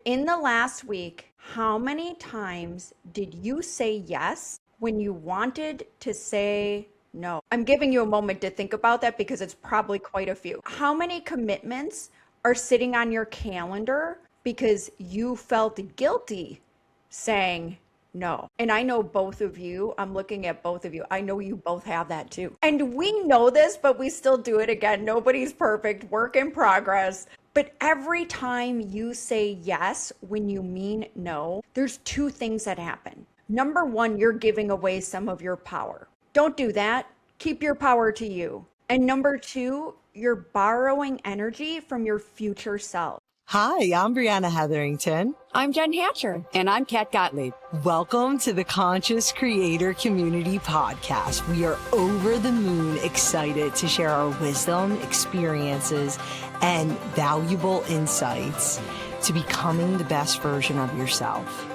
In the last week, how many times did you say yes when you wanted to say no? I'm giving you a moment to think about that because it's probably quite a few. How many commitments are sitting on your calendar because you felt guilty saying no? And I know both of you, I'm looking at both of you. I know you both have that too. And we know this, but we still do it again. Nobody's perfect, work in progress. But every time you say yes when you mean no, there's two things that happen. Number one, you're giving away some of your power. Don't do that. Keep your power to you. And number two, you're borrowing energy from your future self. Hi, I'm Briana Hetherington. I'm Jenn Hatcher. And I'm Kat Gottlieb. Welcome to the Conscious Creator Community Podcast. We are over the moon excited to share our wisdom, experiences, and valuable insights to becoming the best version of yourself.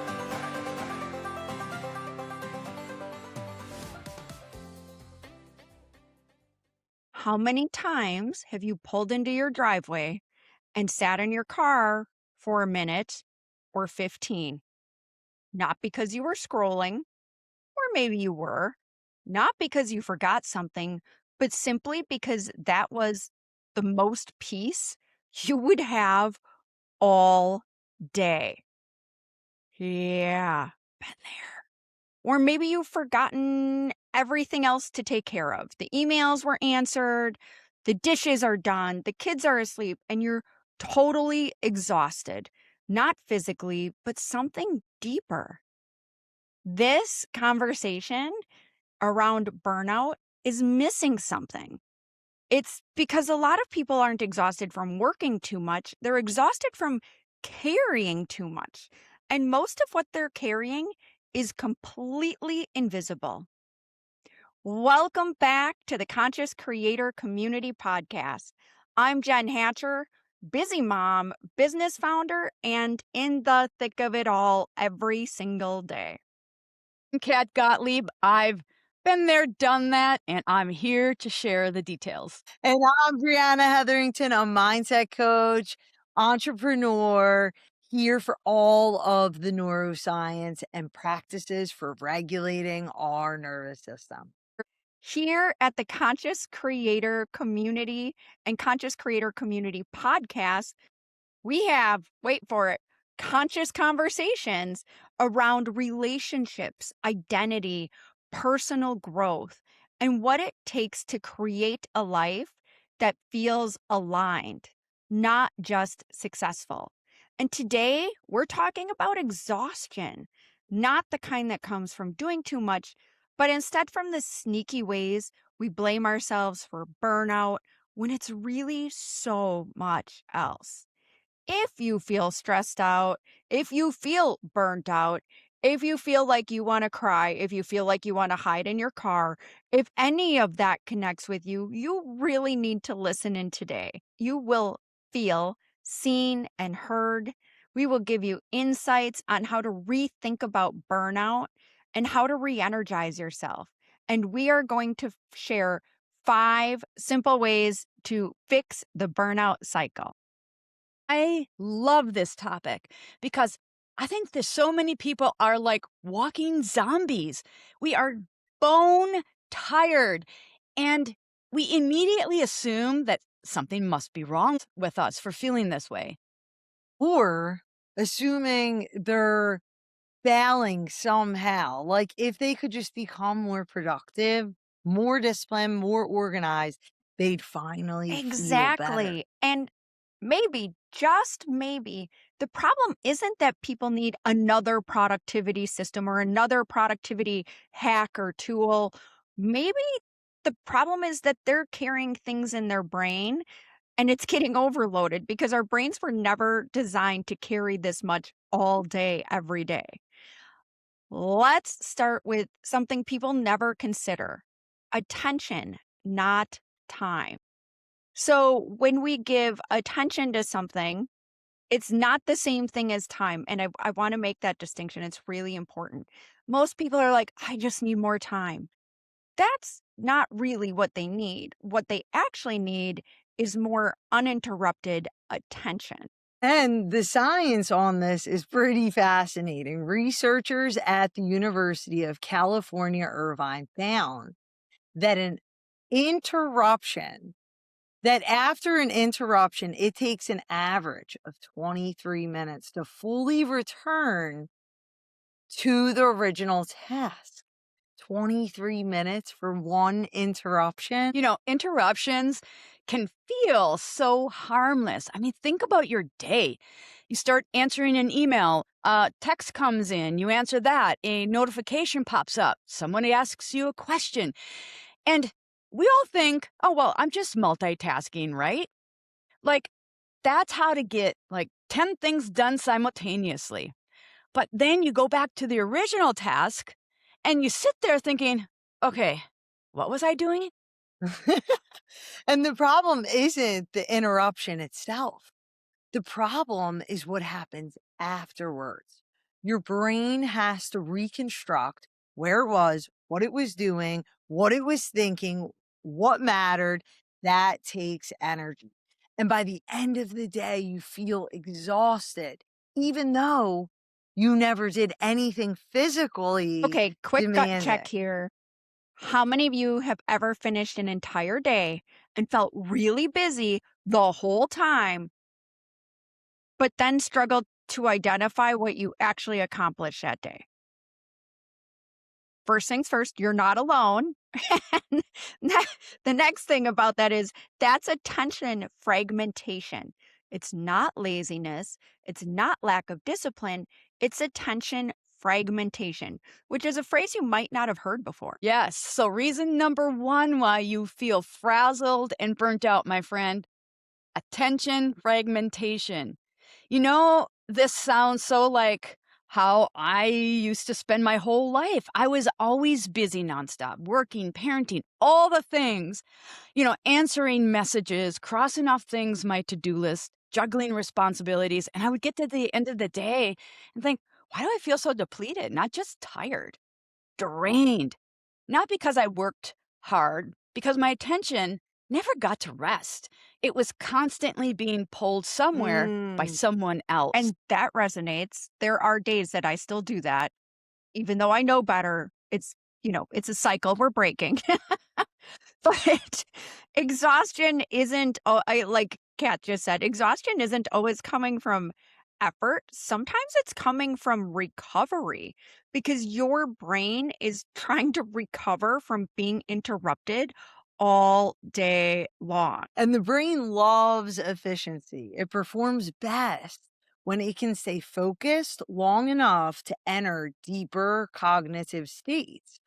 How many times have you pulled into your driveway and sat in your car for a minute or 15? Not because you were scrolling, or maybe you were, not because you forgot something, but simply because that was the most peace you would have all day. Yeah, been there. Or maybe you've forgotten everything else to take care of. The emails were answered, the dishes are done, the kids are asleep, and you're totally exhausted. Not physically, but something deeper. This conversation around burnout is missing something. It's because a lot of people aren't exhausted from working too much. They're exhausted from carrying too much. And most of what they're carrying is completely invisible. Welcome back to the Conscious Creator Community Podcast. I'm Jenn Hatcher, busy mom, business founder, and in the thick of it all every single day. Kat Gottlieb. I've been there, done that, and I'm here to share the details. And I'm Briana Hetherington, a mindset coach, entrepreneur, here for all of the neuroscience and practices for regulating our nervous system. Here at the Conscious Creator Community and Conscious Creator Community Podcast, we have, wait for it, conscious conversations around relationships, identity, personal growth, and what it takes to create a life that feels aligned, not just successful. And today we're talking about exhaustion, not the kind that comes from doing too much, but instead from the sneaky ways we blame ourselves for burnout when it's really so much else. If you feel stressed out, if you feel burnt out, if you feel like you want to cry, if you feel like you want to hide in your car, if any of that connects with you, you really need to listen in today. You will feel seen and heard. We will give you insights on how to rethink about burnout and how to re-energize yourself. And we are going to share 5 simple ways to fix the burnout cycle. I love this topic because I think that so many people are like walking zombies. We are bone tired, and we immediately assume that something must be wrong with us for feeling this way. Or assuming they're failing somehow. Like if they could just become more productive, more disciplined, more organized, they'd finally feel better. Exactly. And maybe, just maybe, the problem isn't that people need another productivity system or another productivity hack or tool. Maybe the problem is that they're carrying things in their brain and it's getting overloaded because our brains were never designed to carry this much all day, every day. Let's start with something people never consider: attention, not time. So when we give attention to something, it's not the same thing as time. And I want to make that distinction. It's really important. Most people are like, I just need more time. That's not really what they need. What they actually need is more uninterrupted attention. And the science on this is pretty fascinating. Researchers at the University of California, Irvine found that interruption, that after an interruption, it takes an average of 23 minutes to fully return to the original task. 23 minutes for one interruption. Interruptions can feel so harmless. I mean, think about your day. You start answering an email, a text comes in, you answer that, a notification pops up, somebody asks you a question. And we all think, oh, well, I'm just multitasking, right? Like, that's how to get like 10 things done simultaneously. But then you go back to the original task and you sit there thinking, okay, what was I doing? And the problem isn't the interruption itself. The problem is what happens afterwards. Your brain has to reconstruct where it was, what it was doing, what it was thinking, what mattered. That takes energy. And by the end of the day, you feel exhausted, even though you never did anything physically Okay, quick gut check demanding. here. How many of you have ever finished an entire day and felt really busy the whole time, but then struggled to identify what you actually accomplished that day? First things first, you're not alone. And the next thing about that is that's attention fragmentation. It's not laziness, it's not lack of discipline, it's attention fragmentation, which is a phrase you might not have heard before. Yes. So, reason number one why you feel frazzled and burnt out, my friend, attention fragmentation. This sounds so like how I used to spend my whole life. I was always busy nonstop, working, parenting, all the things, answering messages, crossing off things my to do list, juggling responsibilities. And I would get to the end of the day and think, why do I feel so depleted? Not just tired, drained. Not because I worked hard, because my attention never got to rest. It was constantly being pulled somewhere by Mm. someone else. And that resonates. There are days that I still do that, even though I know better. It's a cycle we're breaking. But exhaustion isn't, like Kat just said, exhaustion isn't always coming from effort. Sometimes it's coming from recovery because your brain is trying to recover from being interrupted all day long. And the brain loves efficiency. It performs best when it can stay focused long enough to enter deeper cognitive states.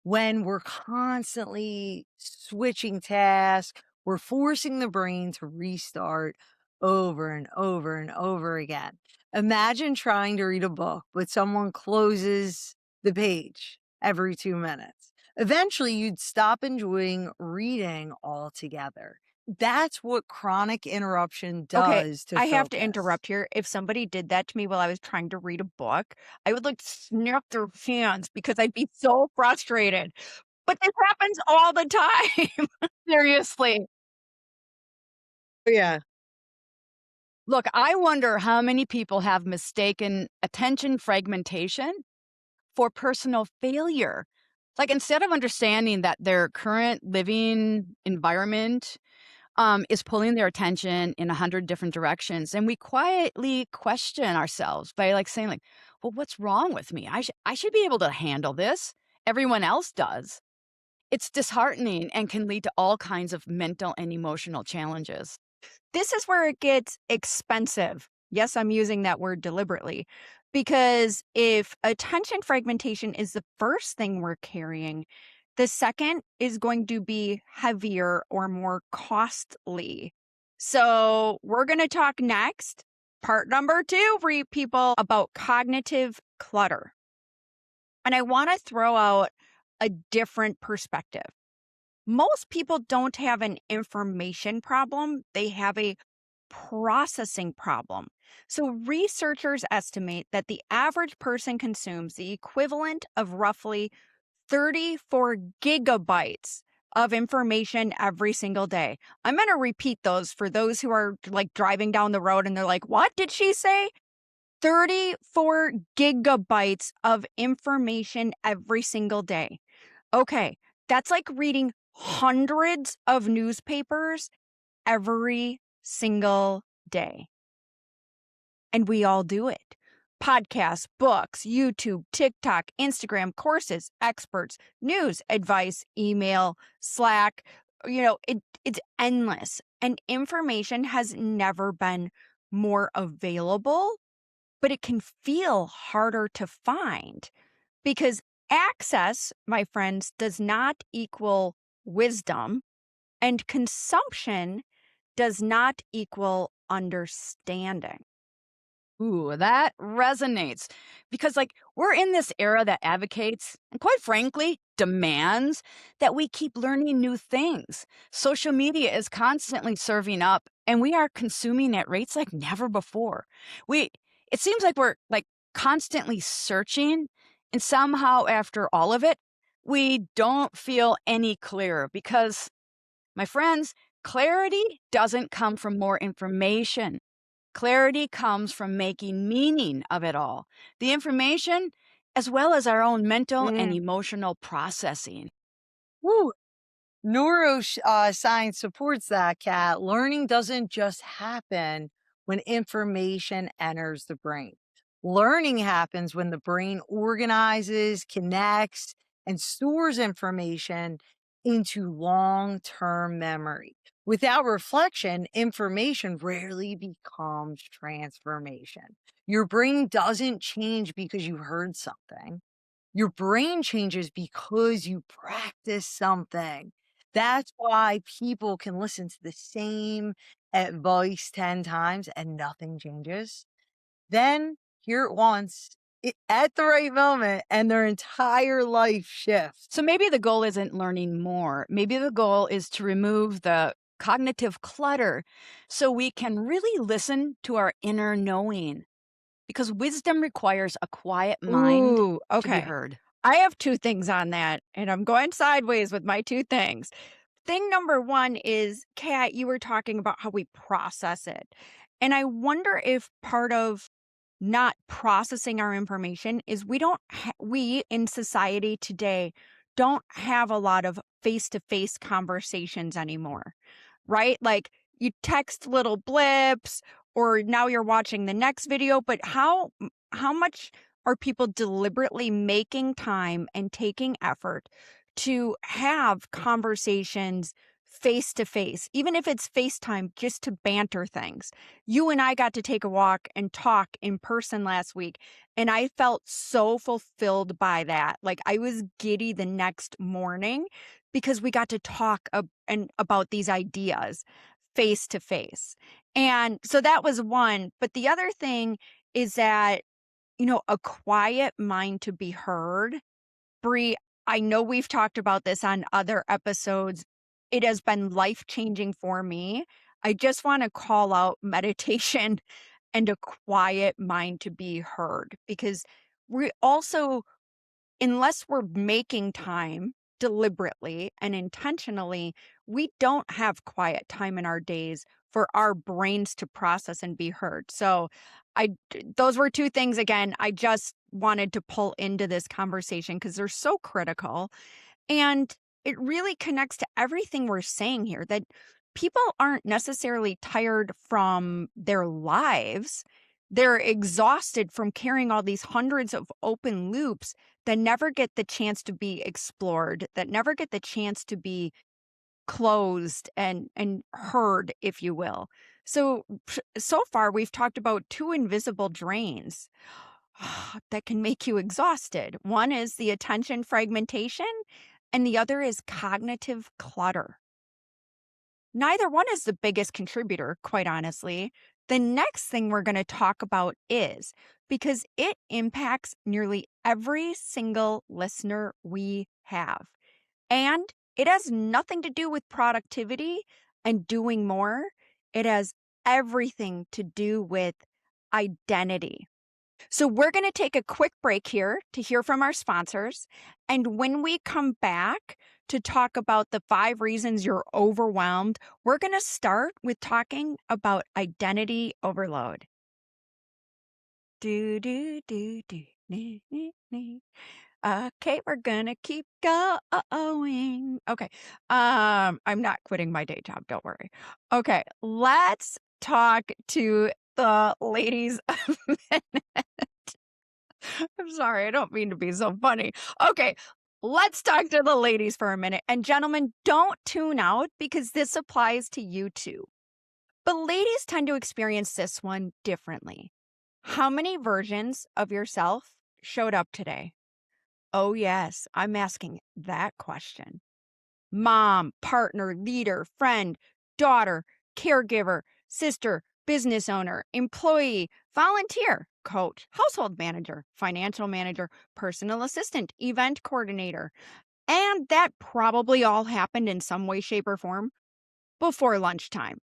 When we're constantly switching tasks, we're forcing the brain to restart over and over and over again. Imagine trying to read a book, but someone closes the page every 2 minutes. Eventually, you'd stop enjoying reading altogether. That's what chronic interruption Okay, does to I have to focus. interrupt here. If somebody did that to me while I was trying to read a book, I would like snap their hands because I'd be so frustrated. But this happens all the time. Seriously. Yeah. Look, I wonder how many people have mistaken attention fragmentation for personal failure. Like, instead of understanding that their current living environment is pulling their attention in 100 different directions. And we quietly question ourselves by like saying like, well, what's wrong with me? I should be able to handle this. Everyone else does. It's disheartening and can lead to all kinds of mental and emotional challenges. This is where it gets expensive. Yes, I'm using that word deliberately because if attention fragmentation is the first thing we're carrying, the second is going to be heavier or more costly. So, we're going to talk next, part number 2 for you people, about cognitive clutter. And I want to throw out a different perspective. Most people don't have an information problem, they have a processing problem. So, researchers estimate that the average person consumes the equivalent of roughly 34 gigabytes of information every single day. I'm going to repeat those for those who are like driving down the road and they're like, what did she say? 34 gigabytes of information every single day. Okay, that's like reading hundreds of newspapers every single day. And we all do it. Podcasts, books, YouTube, TikTok, Instagram, courses, experts, news, advice, email, Slack. It's endless. And information has never been more available, but it can feel harder to find because access, my friends, does not equal wisdom, and consumption does not equal understanding. Ooh, that resonates because, like, we're in this era that advocates and, quite frankly, demands that we keep learning new things. Social media is constantly serving up, and we are consuming at rates like never before. We, it seems like we're like constantly searching, and somehow, after all of it, we don't feel any clearer because, my friends, clarity doesn't come from more information. Clarity comes from making meaning of it all, the information, as well as our own mental and Mm. emotional processing. Woo! Neuroscience supports that, Kat. Learning doesn't just happen when information enters the brain. Learning happens when the brain organizes, connects, and stores information into long term memory. Without reflection, information rarely becomes transformation. Your brain doesn't change because you heard something. Your brain changes because you practice something. That's why people can listen to the same advice 10 times and nothing changes. Then hear it once at the right moment and their entire life shifts. So maybe the goal isn't learning more. Maybe the goal is to remove the cognitive clutter so we can really listen to our inner knowing because wisdom requires a quiet mind Ooh, to be okay. heard. I have two things on that, and I'm going sideways with my two things. Thing number one is, Kat, you were talking about how we process it. And I wonder if part of not processing our information is we in society today don't have a lot of face-to-face conversations anymore, right? Like you text little blips or now you're watching the next video, but how much are people deliberately making time and taking effort to have conversations face to face, even if it's FaceTime, just to banter things? You and I got to take a walk and talk in person last week, and I felt so fulfilled by that. Like I was giddy the next morning because we got to talk about these ideas face to face. And so that was one. But the other thing is that, a quiet mind to be heard. Bree, I know we've talked about this on other episodes. It has been life changing for me. I just want to call out meditation and a quiet mind to be heard because we also, unless we're making time deliberately and intentionally, we don't have quiet time in our days for our brains to process and be heard. So, those were two things again I just wanted to pull into this conversation because they're so critical. And it really connects to everything we're saying here that people aren't necessarily tired from their lives. They're exhausted from carrying all these hundreds of open loops that never get the chance to be explored, that never get the chance to be closed and heard, if you will. So far we've talked about two invisible drains that can make you exhausted. One is the attention fragmentation, and the other is cognitive clutter. Neither one is the biggest contributor, quite honestly. The next thing we're going to talk about is because it impacts nearly every single listener we have. And it has nothing to do with productivity and doing more. It has everything to do with identity. So, we're going to take a quick break here to hear from our sponsors. And when we come back to talk about the 5 reasons you're overwhelmed, we're going to start with talking about identity overload. Do, do, do, do. Nee, nee, nee. Okay, we're gonna keep going. Okay. I'm not quitting my day job, don't worry. Okay, let's talk to the ladies of I'm sorry, I don't mean to be so funny. Okay, let's talk to the ladies for a minute. And gentlemen, don't tune out because this applies to you too. But ladies tend to experience this one differently. How many versions of yourself showed up today? Oh, yes, I'm asking that question. Mom, partner, leader, friend, daughter, caregiver, sister, business owner, employee, volunteer, coach, household manager, financial manager, personal assistant, event coordinator. And that probably all happened in some way, shape, or form before lunchtime.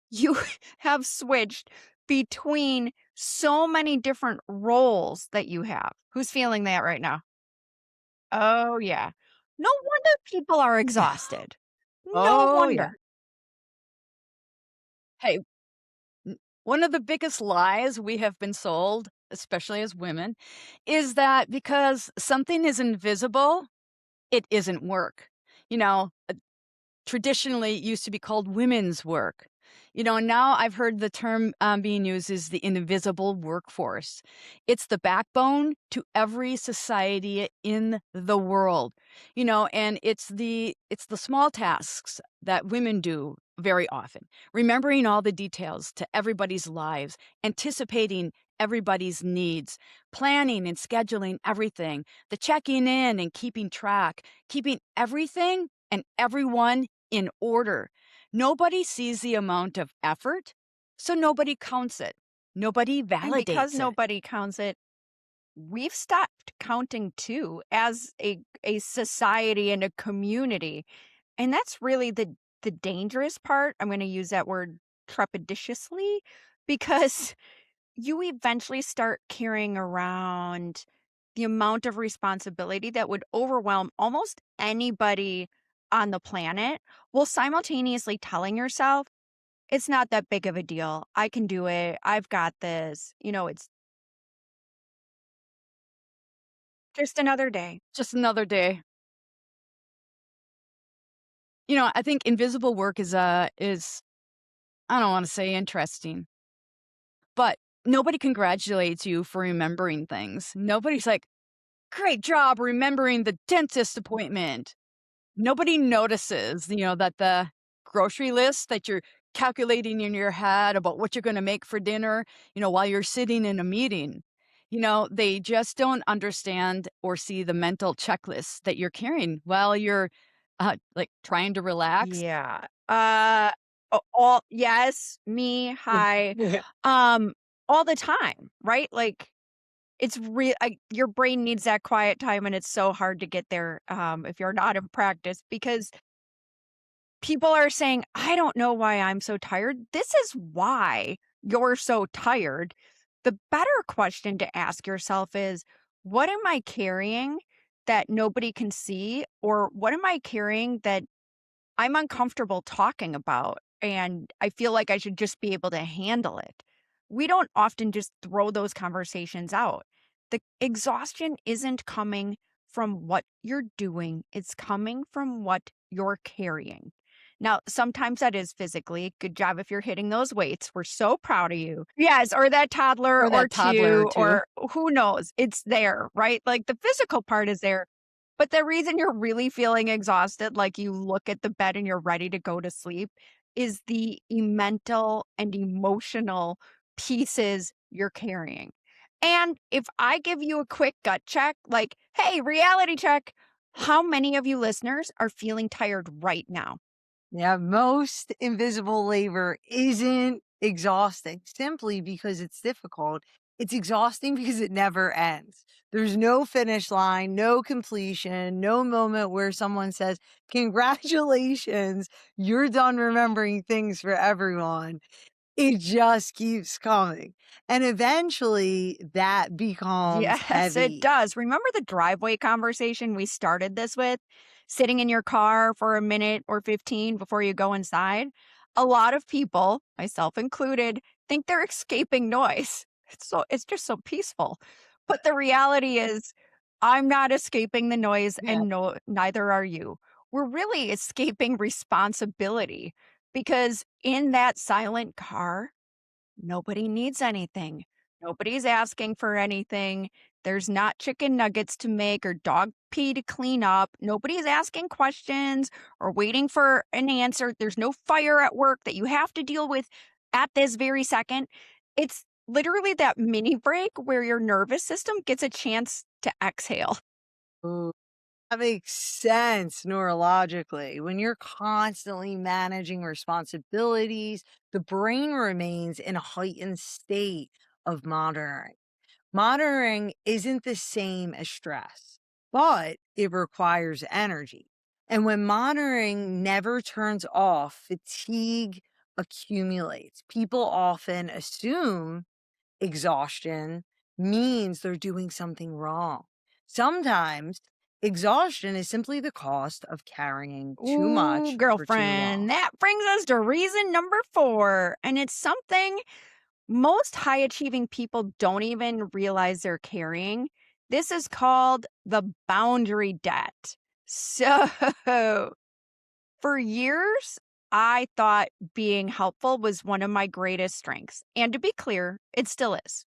You have switched between so many different roles that you have. Who's feeling that right now? Oh, yeah. No wonder people are exhausted. No Oh, yeah. wonder. Hey, one of the biggest lies we have been sold, especially as women, is that because something is invisible, it isn't work. You know, traditionally it used to be called women's work. Now I've heard the term being used is the invisible workforce. It's the backbone to every society in the world. And it's the small tasks that women do very often, remembering all the details to everybody's lives, anticipating everybody's needs, planning and scheduling everything, the checking in and keeping track, keeping everything and everyone in order. Nobody sees the amount of effort, so nobody counts it. Nobody And because validates it. nobody counts it, we've stopped counting too as a society and a community. And that's really the dangerous part. I'm going to use that word trepidatiously because you eventually start carrying around the amount of responsibility that would overwhelm almost anybody on the planet while simultaneously telling yourself, it's not that big of a deal. I can do it. I've got this. It's just another day. Just another day. I think invisible work is I don't want to say interesting, but nobody congratulates you for remembering things. Nobody's like, "Great job remembering the dentist appointment." Nobody notices, that the grocery list that you're calculating in your head about what you're gonna make for dinner, while you're sitting in a meeting. They just don't understand or see the mental checklist that you're carrying while you're, like, trying to relax. Yeah. All yes, me, hi. Yeah. Um, all the time, right? Like it's real. Your brain needs that quiet time, and it's so hard to get there if you're not in practice because people are saying, I don't know why I'm so tired. This is why you're so tired. The better question to ask yourself is, what am I carrying that nobody can see? Or what am I carrying that I'm uncomfortable talking about, and I feel like I should just be able to handle it? We don't often just throw those conversations out. The exhaustion isn't coming from what you're doing, it's coming from what you're carrying. Now, sometimes that is physically. Good job if you're hitting those weights. We're so proud of you. Yes, or that toddler Or or that toddler or two, 2. or who knows? It's there, right? Like the physical part is there, but the reason you're really feeling exhausted, like you look at the bed and you're ready to go to sleep, is the mental and emotional pieces you're carrying. And if I give you a quick gut check, like, hey, reality check, how many of you listeners are feeling tired right now? Yeah, most invisible labor isn't exhausting simply because it's difficult. It's exhausting because it never ends. There's no finish line, no completion, no moment where someone says, congratulations, you're done remembering things for everyone. It just keeps coming. And eventually that becomes Yes, it heavy. does. Remember the driveway conversation we started this with? Sitting in your car for a minute or 15 before you go inside? A lot of people, myself included, think they're escaping noise. It's just so peaceful. But the reality is I'm not escaping the noise Yeah. and no neither are you. We're really escaping responsibility because in that silent car, nobody needs anything. Nobody's asking for anything. There's not chicken nuggets to make or dog pee to clean up. Nobody's asking questions or waiting for an answer. There's no fire at work that you have to deal with at this very second. It's literally that mini break where your nervous system gets a chance to exhale. Ooh, that makes sense neurologically. When you're constantly managing responsibilities, the brain remains in a heightened state of monitoring. Monitoring isn't the same as stress, but it requires energy. And when monitoring never turns off, fatigue accumulates. People often assume exhaustion means they're doing something wrong. Sometimes exhaustion is simply the cost of carrying too Ooh, much for too long. girlfriend. That brings us to reason number 4. And it's something most high achieving people don't even realize they're carrying. This is called the boundary debt. So, for years, I thought being helpful was one of my greatest strengths. And to be clear, it still is.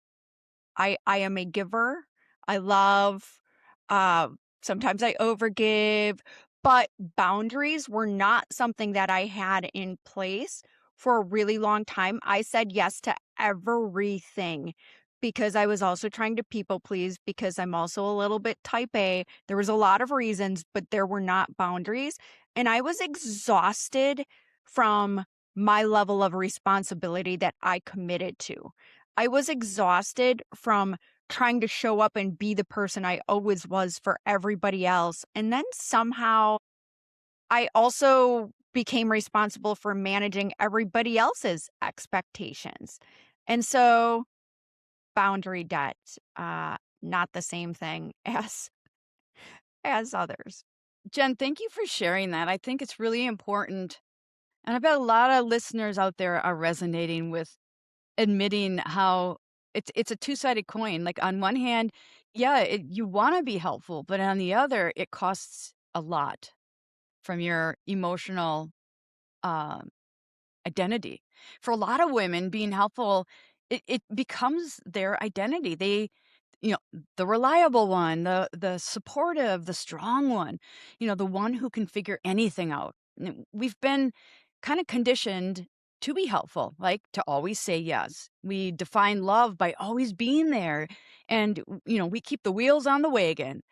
I am a giver. I love, uh, sometimes I overgive, but boundaries were not something that I had in place for a really long time. I said yes to everything because I was also trying to people please because I'm also a little bit type A. There was a lot of reasons, but there were not boundaries, and I was exhausted from my level of responsibility that I committed to. I was exhausted from trying to show up and be the person I always was for everybody else. And then somehow I also became responsible for managing everybody else's expectations. And so boundary debt, not the same thing as others. Jen, thank you for sharing that. I think it's really important. And I bet a lot of listeners out there are resonating with admitting how it's a two-sided coin. Like on one hand, yeah, you want to be helpful, but on the other, it costs a lot from your emotional um, identity. For a lot of women, being helpful, it becomes their identity. They, the reliable one, the supportive, the strong one, the one who can figure anything out. We've been kind of conditioned to be helpful, like to always say yes. We define love by always being there. And, we keep the wheels on the wagon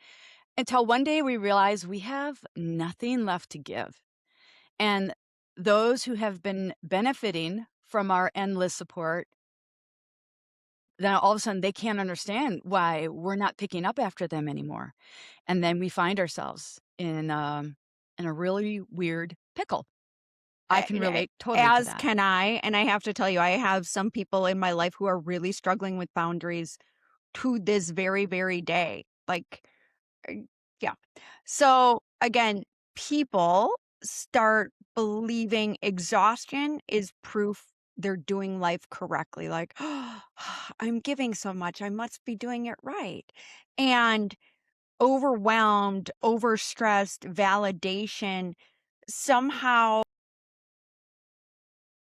until one day we realize we have nothing left to give. And those who have been benefiting from our endless support, then all of a sudden they can't understand why we're not picking up after them anymore. And then we find ourselves in a really weird pickle. I can A relate totally to as that. can I, and I have to tell you, I have some people in my life who are really struggling with boundaries to this very, very day. Like, uh, yeah. So, again, people start believing exhaustion is proof they're doing life correctly. Like, "Oh, I'm giving so much, I must be doing it right." And overwhelmed, overstressed validation somehow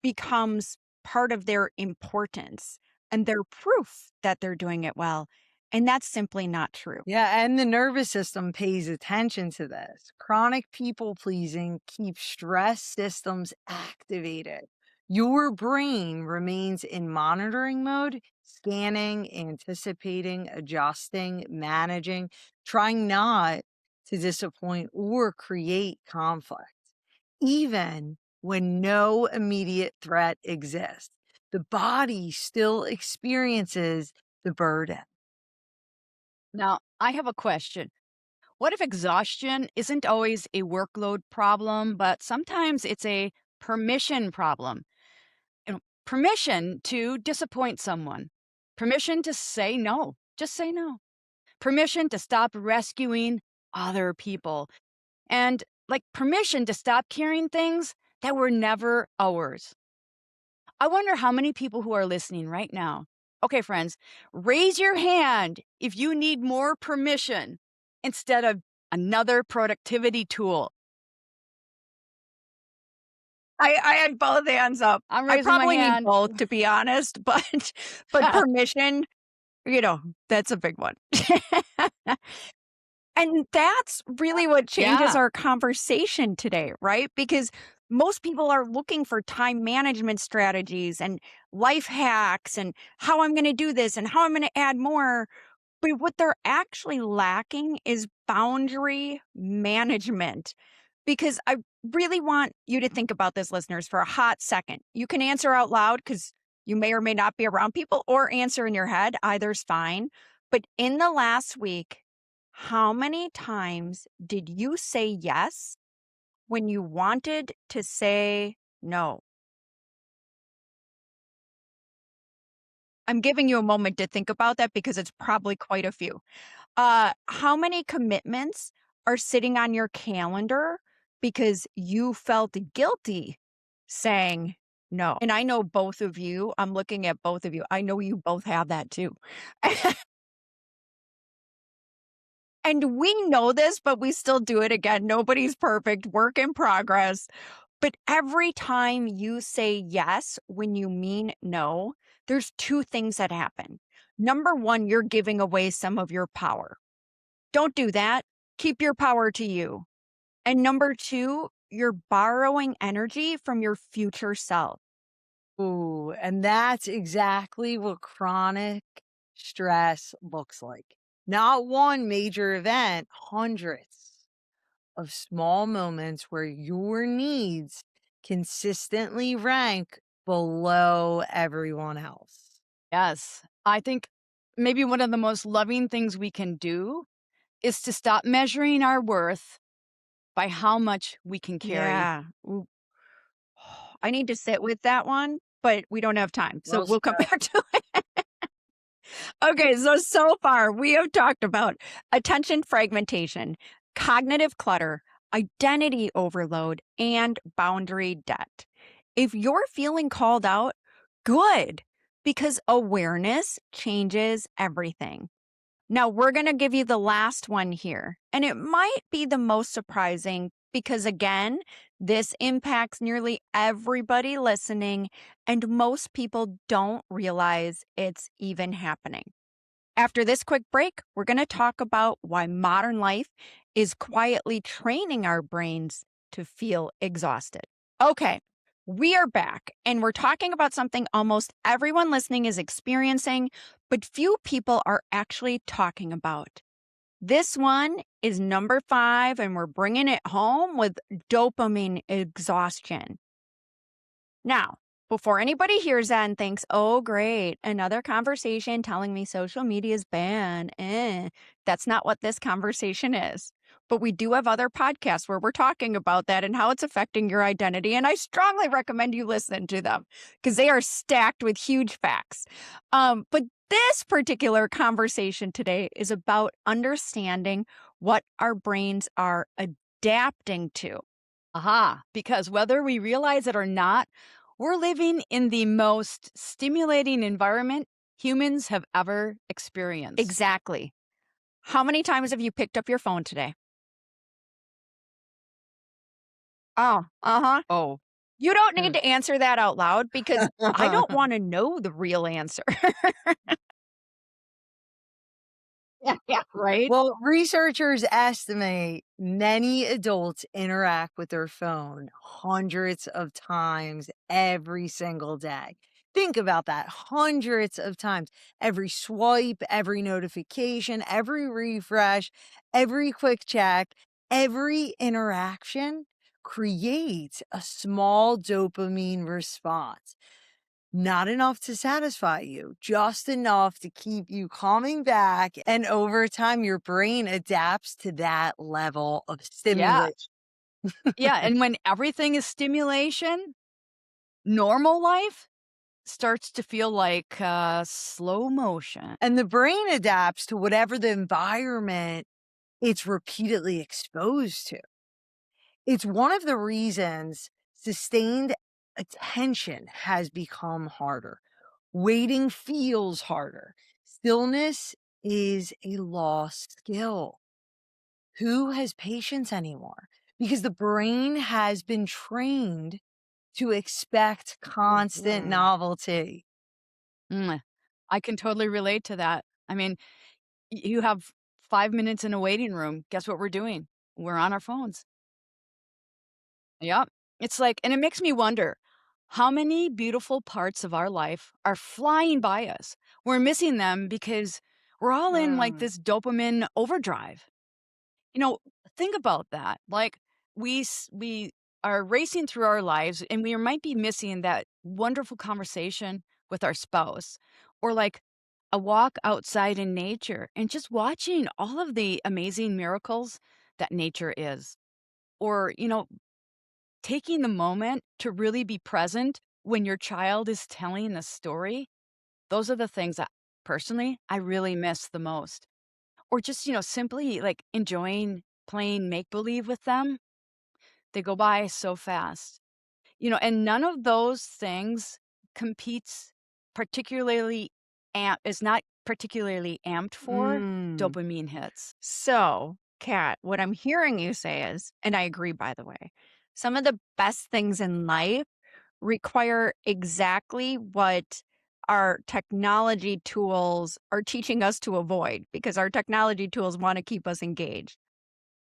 becomes part of their importance and their proof that they're doing it well, and that's simply not true. Yeah, and the nervous system pays attention to this. Chronic people pleasing keeps stress systems activated. Your brain remains in monitoring mode, scanning, anticipating, adjusting, managing, trying not to disappoint or create conflict, even when no immediate threat exists. The body still experiences the burden. Now, I have a question. What if exhaustion isn't always a workload problem, but sometimes it's a permission problem? permission to disappoint someone, permission to say no, just say no, permission to stop rescuing other people, and like permission to stop carrying things that were never ours. I wonder how many people who are listening right now. Okay, friends, raise your hand if you need more permission instead of another productivity tool. I had both hands up. I'm I raising my probably need hand. both, to be honest, but permission, that's a big one. And that's really what changes Yeah. our conversation today, right? Because most people are looking for time management strategies and life hacks and how I'm going to do this and how I'm going to add more. But what they're actually lacking is boundary management. Because I really want you to think about this, listeners, for a hot second. You can answer out loud because you may or may not be around people, or answer in your head. Either's fine. But in the last week, how many times did you say yes when you wanted to say no? I'm giving you a moment to think about that because it's probably quite a few. How many commitments are sitting on your calendar because you felt guilty saying no? And I know both of you, I'm looking at both of you. I know you both have that too. And we know this, but we still do it again. Nobody's perfect, work in progress. But every time you say yes when you mean no, there's two things that happen. Number one, you're giving away some of your power. Don't do that. Keep your power to you. And number two, you're borrowing energy from your future self. Ooh, and that's exactly what chronic stress looks like. Not one major event, hundreds of small moments where your needs consistently rank below everyone else. Yes. I think maybe one of the most loving things we can do is to stop measuring our worth by how much we can carry. Yeah. Ooh. I need to sit with that one, but we don't have time. So Well we'll come said. back to it. Okay, so far we have talked about attention fragmentation, cognitive clutter, identity overload, and boundary debt. If you're feeling called out, good, because awareness changes everything. Now, we're going to give you the last one here, and it might be the most surprising because, again, this impacts nearly everybody listening, and most people don't realize it's even happening. After this quick break, we're going to talk about why modern life is quietly training our brains to feel exhausted. Okay, we are back, and we're talking about something almost everyone listening is experiencing, but few people are actually talking about. This one is number 5, and we're bringing it home with dopamine exhaustion. Now, before anybody hears that and thinks, oh, great, another conversation telling me social media is bad, that's not what this conversation is. But we do have other podcasts where we're talking about that and how it's affecting your identity. And I strongly recommend you listen to them because they are stacked with huge facts. But this particular conversation today is about understanding what our brains are adapting to. Aha. Because whether we realize it or not, we're living in the most stimulating environment humans have ever experienced. Exactly. How many times have you picked up your phone today? Oh, uh-huh. Oh. You don't need to answer that out loud because I don't want to know the real answer. Yeah, right? Well, researchers estimate many adults interact with their phone hundreds of times every single day. Think about that, hundreds of times. Every swipe, every notification, every refresh, every quick check, every interaction creates a small dopamine response. Not enough to satisfy you, just enough to keep you coming back. And over time, your brain adapts to that level of Yeah. stimulation. Yeah. And when everything is stimulation, normal life starts to feel like slow motion. And the brain adapts to whatever the environment it's repeatedly exposed to. It's one of the reasons sustained attention has become harder. Waiting feels harder. Stillness is a lost skill. Who has patience anymore? Because the brain has been trained to expect constant novelty. Mm, I can totally relate to that. I mean, you have 5 minutes in a waiting room. Guess what we're doing? We're on our phones. Yep. It's like, and it makes me wonder how many beautiful parts of our life are flying by us. We're missing them because we're all in like Mm. this dopamine overdrive. You know, think about that. Like we are racing through our lives and we might be missing that wonderful conversation with our spouse or like a walk outside in nature and just watching all of the amazing miracles that nature is. Or, taking the moment to really be present when your child is telling a story. Those are the things that personally I really miss the most. Or just, simply like enjoying playing make believe with them. They go by so fast. And none of those things competes particularly is not particularly amped for Mm. dopamine hits. So, Kat, what I'm hearing you say is, and I agree, by the way, some of the best things in life require exactly what our technology tools are teaching us to avoid because our technology tools want to keep us engaged.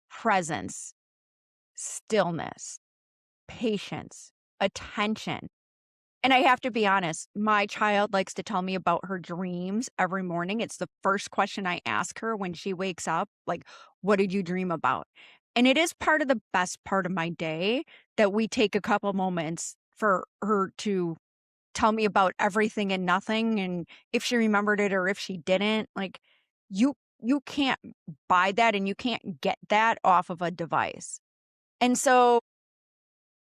Presence, stillness, patience, attention. And I have to be honest, my child likes to tell me about her dreams every morning. It's the first question I ask her when she wakes up, like, "What did you dream about?" And it is part of the best part of my day that we take a couple moments for her to tell me about everything and nothing, and if she remembered it or if she didn't. Like, you can't buy that and you can't get that off of a device. And so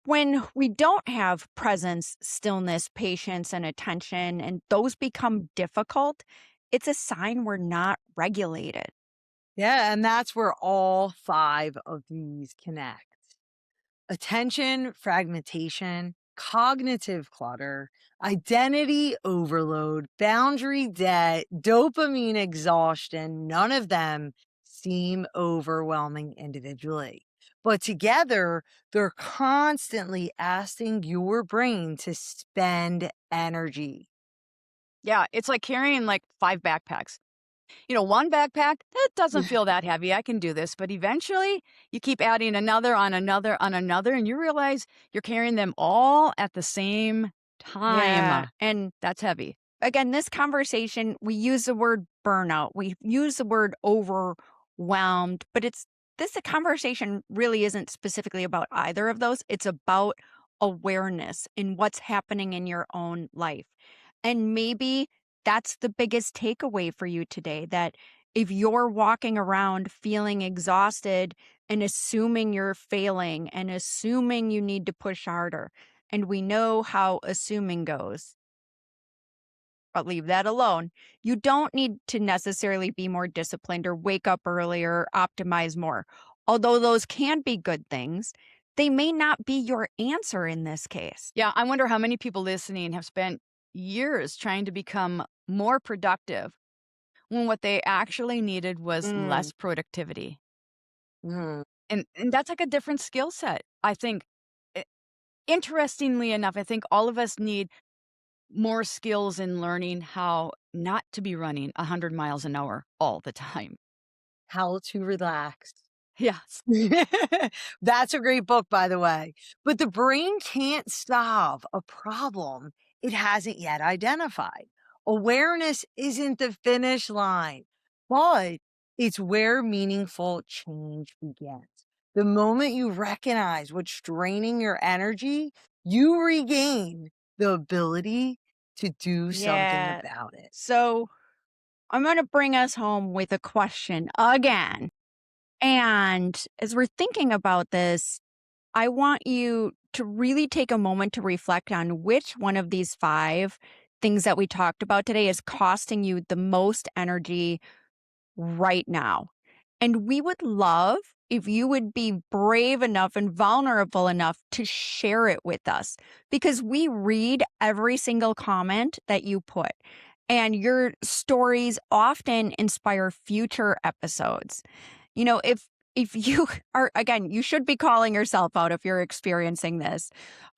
when we don't have presence, stillness, patience, and attention, and those become difficult, it's a sign we're not regulated. Yeah, and that's where all 5 of these connect. Attention fragmentation, cognitive clutter, identity overload, boundary debt, dopamine exhaustion, none of them seem overwhelming individually. But together, they're constantly asking your brain to spend energy. Yeah, it's like carrying like 5 backpacks. One backpack, that doesn't feel that heavy. I can do this. But eventually, you keep adding another on another on another, and you realize you're carrying them all at the same Yeah. time. And That's heavy. again, this conversation, we use the word burnout, we use the word overwhelmed, but this a conversation really isn't specifically about either of those. It's about awareness in what's happening in your own life. And maybe that's the biggest takeaway for you today, that if you're walking around feeling exhausted and assuming you're failing and assuming you need to push harder, and we know how assuming goes, but leave that alone. You don't need to necessarily be more disciplined or wake up earlier, optimize more. Although those can be good things, they may not be your answer in this case. Yeah, I wonder how many people listening have spent years trying to become more productive when what they actually needed was Mm, less productivity. mhm. And that's like a different skill set. I think I- interestingly enough, I think all of us need more skills in learning how not to be running 100 miles an hour all the time. How to relax. Yes. That's a great book, by the way. But the brain can't solve a problem it hasn't yet identified. Awareness isn't the finish line, but it's where meaningful change begins. The moment you recognize what's draining your energy, you regain the ability to do something Yeah. about it. So I'm going to bring us home with a question again. And as we're thinking about this, I want you to really take a moment to reflect on which one of these 5 things that we talked about today is costing you the most energy right now. And we would love if you would be brave enough and vulnerable enough to share it with us because we read every single comment that you put. And your stories often inspire future episodes. If you are, again, you should be calling yourself out if you're experiencing this.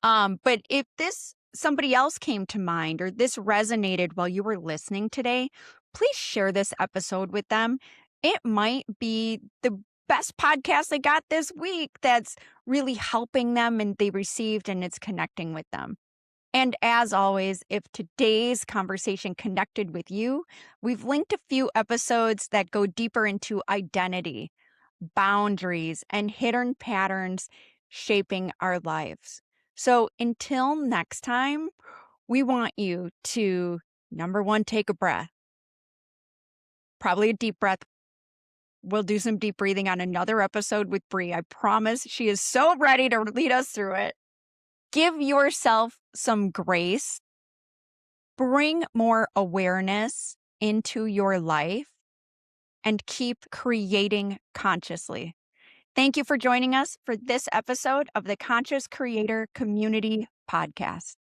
But if this somebody else came to mind or this resonated while you were listening today, please share this episode with them. It might be the best podcast they got this week that's really helping them and they received and it's connecting with them. And as always, if today's conversation connected with you, we've linked a few episodes that go deeper into identity, boundaries, and hidden patterns shaping our lives. So until next time, we want you to, number 1, take a breath, probably a deep breath. We'll do some deep breathing on another episode with Bri. I promise she is so ready to lead us through it. Give yourself some grace. Bring more awareness into your life and keep creating consciously. Thank you for joining us for this episode of the Conscious Creator Community Podcast.